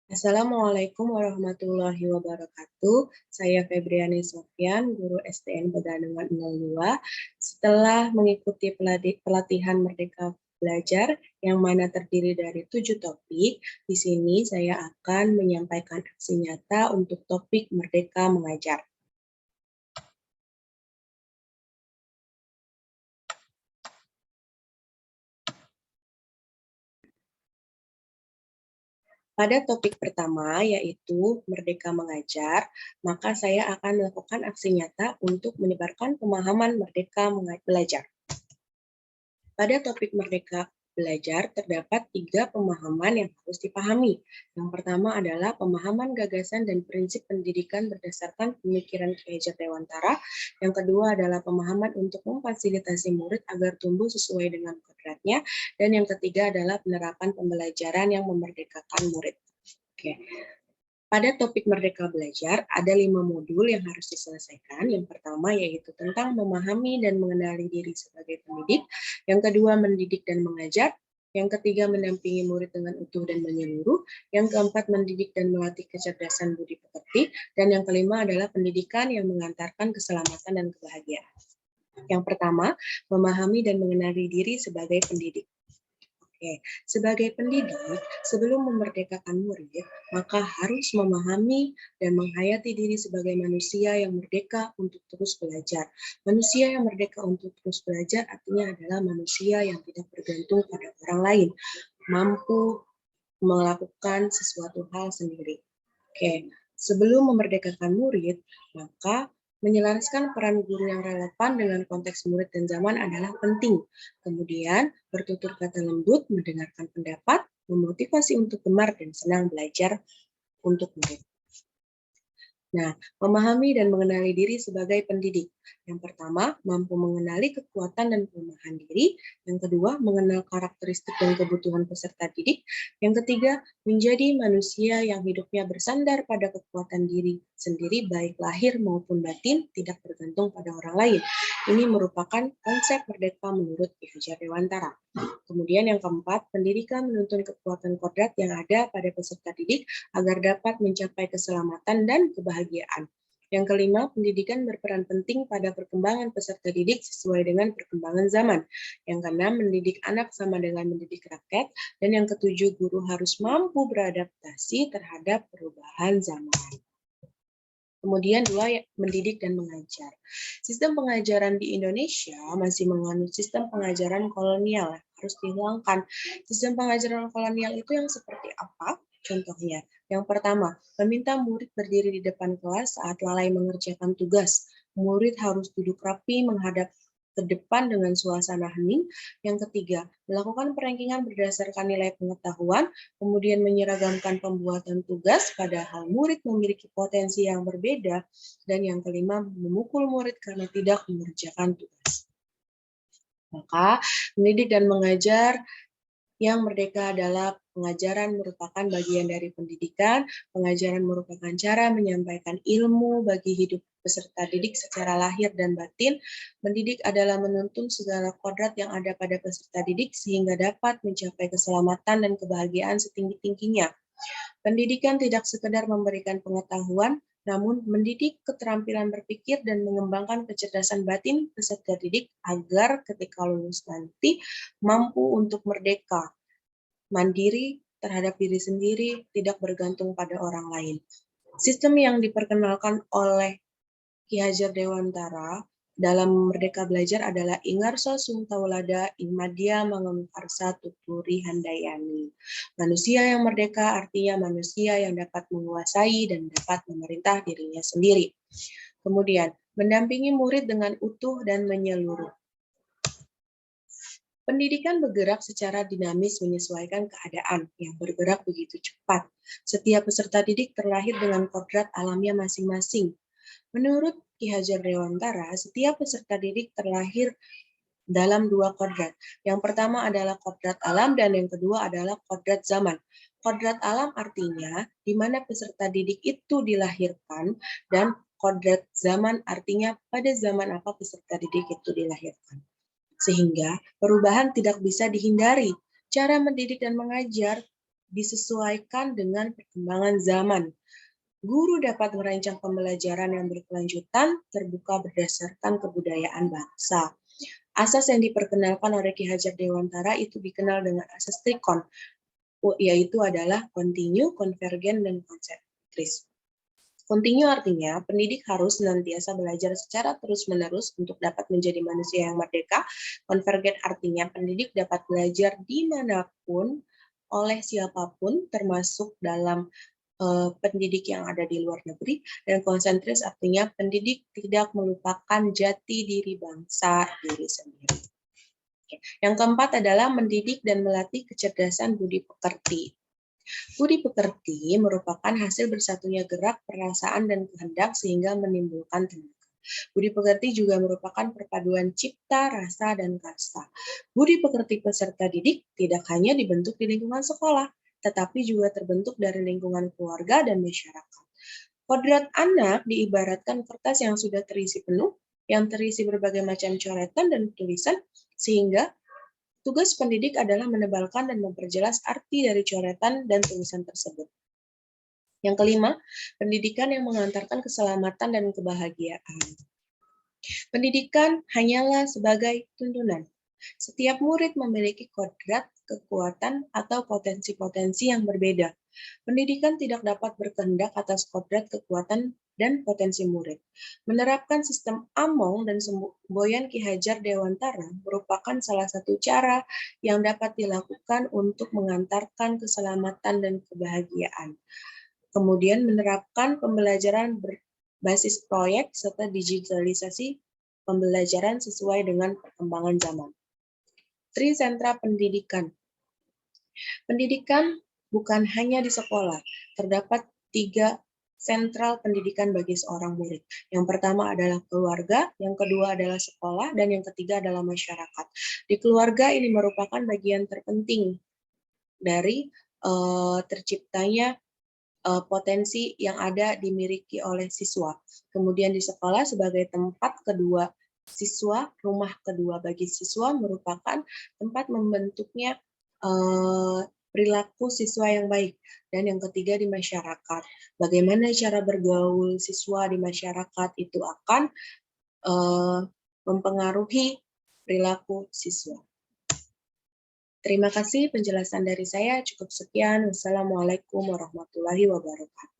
Assalamualaikum warahmatullahi wabarakatuh. Saya Febriani Sofyan, guru STN Pegadungan 02. Setelah mengikuti pelatihan Merdeka Belajar yang mana terdiri dari 7 topik, di sini saya akan menyampaikan aksi nyata untuk topik Merdeka Mengajar. Pada topik pertama, yaitu Merdeka Mengajar, maka saya akan melakukan aksi nyata untuk menyebarkan pemahaman Merdeka Belajar. Pada topik Merdeka Belajar, terdapat 3 pemahaman yang harus dipahami. Yang pertama adalah pemahaman gagasan dan prinsip pendidikan berdasarkan pemikiran Ki Hajar Dewantara. Yang kedua adalah pemahaman untuk memfasilitasi murid agar tumbuh sesuai dengan kodratnya. Dan yang ketiga adalah penerapan pembelajaran yang memerdekakan murid. Oke. Pada topik Merdeka Belajar, ada 5 modul yang harus diselesaikan. Yang pertama yaitu tentang memahami dan mengenali diri sebagai pendidik. Yang kedua, mendidik dan mengajar. Yang ketiga, mendampingi murid dengan utuh dan menyeluruh. Yang keempat, mendidik dan melatih kecerdasan budi pekerti. Dan yang kelima adalah pendidikan yang mengantarkan keselamatan dan kebahagiaan. Yang pertama, memahami dan mengenali diri sebagai pendidik. Oke, sebagai pendidik, sebelum memerdekakan murid, maka harus memahami dan menghayati diri sebagai manusia yang merdeka untuk terus belajar. Manusia yang merdeka untuk terus belajar artinya adalah manusia yang tidak bergantung pada orang lain, mampu melakukan sesuatu hal sendiri. Oke, sebelum memerdekakan murid, maka menyelaraskan peran guru yang relevan dengan konteks murid dan zaman adalah penting. Kemudian, bertutur kata lembut, mendengarkan pendapat, memotivasi untuk gemar dan senang belajar untuk murid. Nah, memahami dan mengenali diri sebagai pendidik. Yang pertama, mampu mengenali kekuatan dan kelemahan diri. Yang kedua, mengenal karakteristik dan kebutuhan peserta didik. Yang ketiga, menjadi manusia yang hidupnya bersandar pada kekuatan diri sendiri, baik lahir maupun batin, tidak bergantung pada orang lain. Ini merupakan konsep merdeka menurut Ki Hajar Dewantara. Kemudian yang keempat, pendidikan menuntun kekuatan kodrat yang ada pada peserta didik agar dapat mencapai keselamatan dan kebahagiaan. Yang kelima, pendidikan berperan penting pada perkembangan peserta didik sesuai dengan perkembangan zaman. Yang keenam, mendidik anak sama dengan mendidik rakyat. Dan yang ketujuh, guru harus mampu beradaptasi terhadap perubahan zaman. Kemudian dua, mendidik dan mengajar. Sistem pengajaran di Indonesia masih menganut sistem pengajaran kolonial, harus dihilangkan. Sistem pengajaran kolonial itu yang seperti apa? Contohnya, yang pertama, meminta murid berdiri di depan kelas saat lalai mengerjakan tugas. Murid harus duduk rapi menghadap ke depan dengan suasana hening. Yang ketiga, melakukan perankingan berdasarkan nilai pengetahuan, kemudian menyeragamkan pembuatan tugas, padahal murid memiliki potensi yang berbeda. Dan yang kelima, memukul murid karena tidak mengerjakan tugas. Maka, mendidik dan mengajar yang merdeka adalah pengajaran merupakan bagian dari pendidikan, pengajaran merupakan cara menyampaikan ilmu bagi hidup peserta didik secara lahir dan batin. Mendidik adalah menuntun segala kodrat yang ada pada peserta didik sehingga dapat mencapai keselamatan dan kebahagiaan setinggi-tingginya. Pendidikan tidak sekedar memberikan pengetahuan, namun mendidik keterampilan berpikir dan mengembangkan kecerdasan batin peserta didik agar ketika lulus nanti mampu untuk merdeka, mandiri terhadap diri sendiri, tidak bergantung pada orang lain. Sistem yang diperkenalkan oleh Ki Hajar Dewantara dalam Merdeka Belajar adalah Ingarso Sumtaulada Imadia Mangemkarsa Tuturi Handayani. Manusia yang merdeka artinya manusia yang dapat menguasai dan dapat memerintah dirinya sendiri. Kemudian, mendampingi murid dengan utuh dan menyeluruh. Pendidikan bergerak secara dinamis menyesuaikan keadaan yang bergerak begitu cepat. Setiap peserta didik terlahir dengan kodrat alamnya masing-masing. Menurut Ki Hajar Dewantara, setiap peserta didik terlahir dalam 2 kodrat. Yang pertama adalah kodrat alam dan yang kedua adalah kodrat zaman. Kodrat alam artinya di mana peserta didik itu dilahirkan, dan kodrat zaman artinya pada zaman apa peserta didik itu dilahirkan. Sehingga perubahan tidak bisa dihindari. Cara mendidik dan mengajar disesuaikan dengan perkembangan zaman. Guru dapat merancang pembelajaran yang berkelanjutan, terbuka berdasarkan kebudayaan bangsa. Asas yang diperkenalkan oleh Ki Hajar Dewantara itu dikenal dengan asas trikon, yaitu adalah kontinu, konvergen, dan konsentris. Kontinu artinya pendidik harus senantiasa belajar secara terus-menerus untuk dapat menjadi manusia yang merdeka. Konvergen artinya pendidik dapat belajar dimanapun, oleh siapapun, termasuk dalam pendidik yang ada di luar negeri. Dan konsentris artinya pendidik tidak melupakan jati diri bangsa diri sendiri. Yang keempat adalah mendidik dan melatih kecerdasan budi pekerti. Budi pekerti merupakan hasil bersatunya gerak, perasaan, dan kehendak sehingga menimbulkan tenaga. Budi pekerti juga merupakan perpaduan cipta, rasa, dan karsa. Budi pekerti peserta didik tidak hanya dibentuk di lingkungan sekolah, tetapi juga terbentuk dari lingkungan keluarga dan masyarakat. Kodrat anak diibaratkan kertas yang sudah terisi penuh, yang terisi berbagai macam coretan dan tulisan, sehingga tugas pendidik adalah menebalkan dan memperjelas arti dari coretan dan tulisan tersebut. Yang kelima, pendidikan yang mengantarkan keselamatan dan kebahagiaan. Pendidikan hanyalah sebagai tuntunan. Setiap murid memiliki kodrat, kekuatan, atau potensi-potensi yang berbeda. Pendidikan tidak dapat berkehendak atas kodrat, kekuatan, dan potensi murid. Menerapkan sistem Among dan semboyan Ki Hajar Dewantara merupakan salah satu cara yang dapat dilakukan untuk mengantarkan keselamatan dan kebahagiaan. Kemudian menerapkan pembelajaran berbasis proyek serta digitalisasi pembelajaran sesuai dengan perkembangan zaman. Trisentra pendidikan. Pendidikan bukan hanya di sekolah. Terdapat 3 sentral pendidikan bagi seorang murid. Yang pertama adalah keluarga, yang kedua adalah sekolah, dan yang ketiga adalah masyarakat. Di keluarga ini merupakan bagian terpenting dari terciptanya potensi yang ada dimiliki oleh siswa. Kemudian di sekolah sebagai tempat kedua siswa, rumah kedua bagi siswa merupakan tempat membentuknya perilaku siswa yang baik. Dan yang ketiga di masyarakat. Bagaimana cara bergaul siswa di masyarakat itu akan mempengaruhi perilaku siswa. Terima kasih penjelasan dari saya. Cukup sekian. Wassalamualaikum warahmatullahi wabarakatuh.